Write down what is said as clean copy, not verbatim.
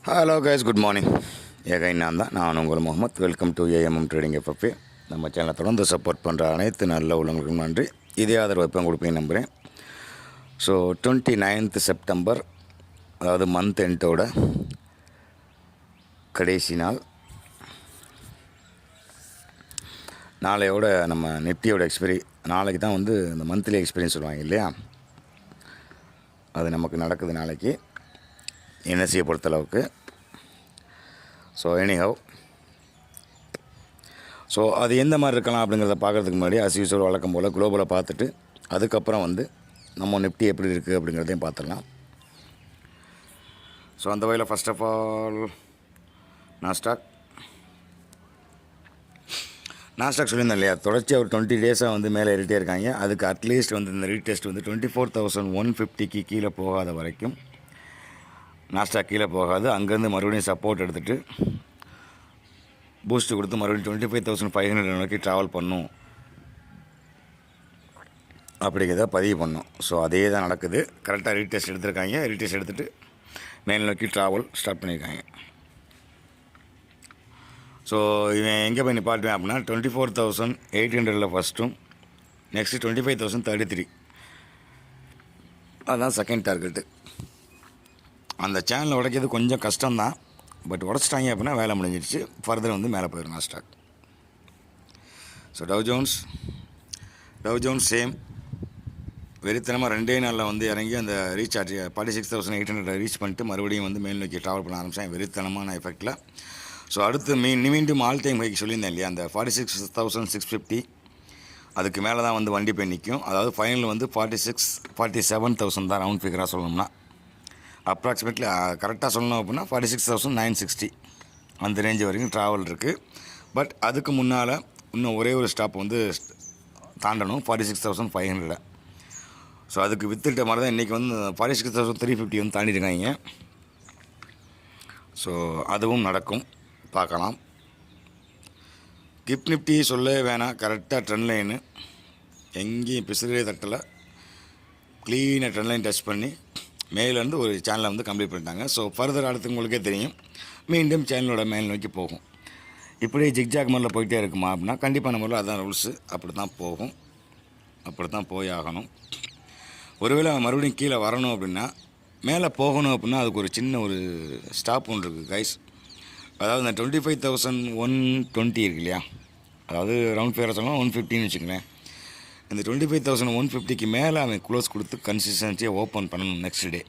Hello guys, good morning. நான் உங்கள் Muhammad. Welcome to AMM trading FF. நம்ம சேனலை தொடர்ந்து சப்போர்ட் பண்ணுற அனைத்து நல்ல உள்ளவங்களுக்கும் நன்றி. இதே ஆதரவு வைப்பேன் கொடுப்பேன் நம்புகிறேன். ஸோ 29th செப்டம்பர், அதாவது மந்த் எண்டோட கடைசி நாள். நாளையோட நம்ம நிஃப்டியோட நாளைக்கு தான் வந்து இந்த மந்த்லி எக்ஸ்பீரியன்ஸ் சொல்லுவாங்க இல்லையா, அது நமக்கு நடக்குது நாளைக்கு என்எஸ்சியை பொறுத்தளவுக்கு. ஸோ எனிஹவ், ஸோ அது எந்த மாதிரி இருக்கலாம் அப்படிங்கிறத பார்க்குறதுக்கு முன்னாடி அஸ் யூசுவல் வழக்கம் போல் குளோபலை பார்த்துட்டு அதுக்கப்புறம் வந்து நம்ம நிஃப்டி எப்படி இருக்குது அப்படிங்கிறதையும் பார்த்துடலாம். ஸோ அந்த வகையில் ஃபஸ்ட் ஆஃப் ஆல் நாஸ்டாக் சொல்லியிருந்தேன் இல்லையா, தொடர்ச்சியாக ஒரு 20 டேஸாக வந்து மேலே ஏறிட்டே இருக்காங்க. அதுக்கு அட்லீஸ்ட் வந்து இந்த ரீடெஸ்ட் வந்து 24,150க்கு கீழே போகாத வரைக்கும் நாஸ்டாக் கீழே போகாது. அங்கேருந்து மறுபடியும் சப்போர்ட் எடுத்துகிட்டு பூஸ்ட்டு கொடுத்து மறுபடியும் 25,500 வரைக்கும் ட்ராவல் பண்ணும் அப்படிங்கிறத பதிவு பண்ணோம். ஸோ அதே தான் நடக்குது. கரெக்டாக ரீடெஸ்ட் எடுத்துருக்காங்க. ரீடெஸ்ட் எடுத்துகிட்டு மேல் நோக்கி ட்ராவல் ஸ்டார்ட் பண்ணியிருக்காங்க. ஸோ இவன் எங்கே போய் நிப்பாட்டுவேன் அப்படின்னா 24,800 ஃபஸ்ட்டும், நெக்ஸ்ட்டு 25,033 அதுதான் செகண்ட் டார்கெட்டு. அந்த சேனலை உடைக்கிறது கொஞ்சம் கஷ்டம்தான், பட் உடச்சிட்டாங்க அப்படின்னா வேலை முடிஞ்சிடுச்சு. ஃபர்தர் வந்து மேலே போயிடும் Nasdaq. So tau Jones same வெறித்தனமாக 2 நாளில் வந்து இறங்கி அந்த ரீச் ஆச்சு 46,800 ரீச் பண்ணிட்டு மறுபடியும் வந்து மேல் நோக்கி ட்ராவல் பண்ண ஆரம்பித்தேன் வெறித்தனமான எஃபெக்டில். ஸோ அடுத்து மீண்டும் ஆல் டைம் ஹைக்கு சொல்லியிருந்தேன் இல்லையா, அந்த 46,650 அதுக்கு மேலே தான் வந்து வண்டி போய் நிற்கும். அதாவது ஃபைனல் வந்து 47,000 தான் ரவுண்ட் ஃபிகராக சொல்லணும்னா. அப்ராக்சிமேட்லி கரெக்டாக சொல்லணும் அப்படின்னா 46,960 அந்த ரேஞ்சு வரைக்கும் ட்ராவல் இருக்குது. பட் அதுக்கு முன்னால் இன்னும் ஒரே ஒரு ஸ்டாப் வந்து தாண்டணும் 46,500. ஸோ அதுக்கு வித்துட்ட மாதிரி தான் இன்றைக்கி வந்து 46,350 வந்து தாண்டிருக்காங்க. ஸோ அதுவும் நடக்கும், பார்க்கலாம். கிப் நிஃப்டி சொல்லவே வேணாம், கரெக்டாக ட்ரெண்ட் லைனு எங்கேயும் பிசுறே தட்டலை, க்ளீனாக ட்ரெண்ட் லைன் டச் பண்ணி மேலேருந்து ஒரு சேனலை வந்து கம்ப்ளீட் பண்ணிட்டாங்க. ஸோ ஃபர்தர் அடுத்து உங்களுக்கே தெரியும், மீண்டும் சேனலோட மேல் நோக்கி போகும். இப்படியே ஜிக்ஜாக் மாதிரில் போயிட்டே இருக்குமா அப்படின்னா கண்டிப்பாக நம்மள அதான் ரூல்ஸு. அப்படி தான் போகும், அப்படி தான் போய் ஆகணும். ஒருவேளை மறுபடியும் கீழே வரணும் அப்படின்னா, மேலே போகணும் அப்படின்னா அதுக்கு ஒரு சின்ன ஒரு ஸ்டாப் ஒன்று இருக்குது கைஸ். அதாவது இந்த 25,120 இருக்கு இல்லையா, அதாவது ரவுண்ட் ஃபேராக சொல்லலாம் 150ன்னு வச்சுக்கங்களேன். இந்த 25,150க்கு மேலே அவன் க்ளோஸ் கொடுத்து கன்சிஸ்டன்சியாக ஓப்பன் பண்ணணும் நெக்ஸ்ட் டே.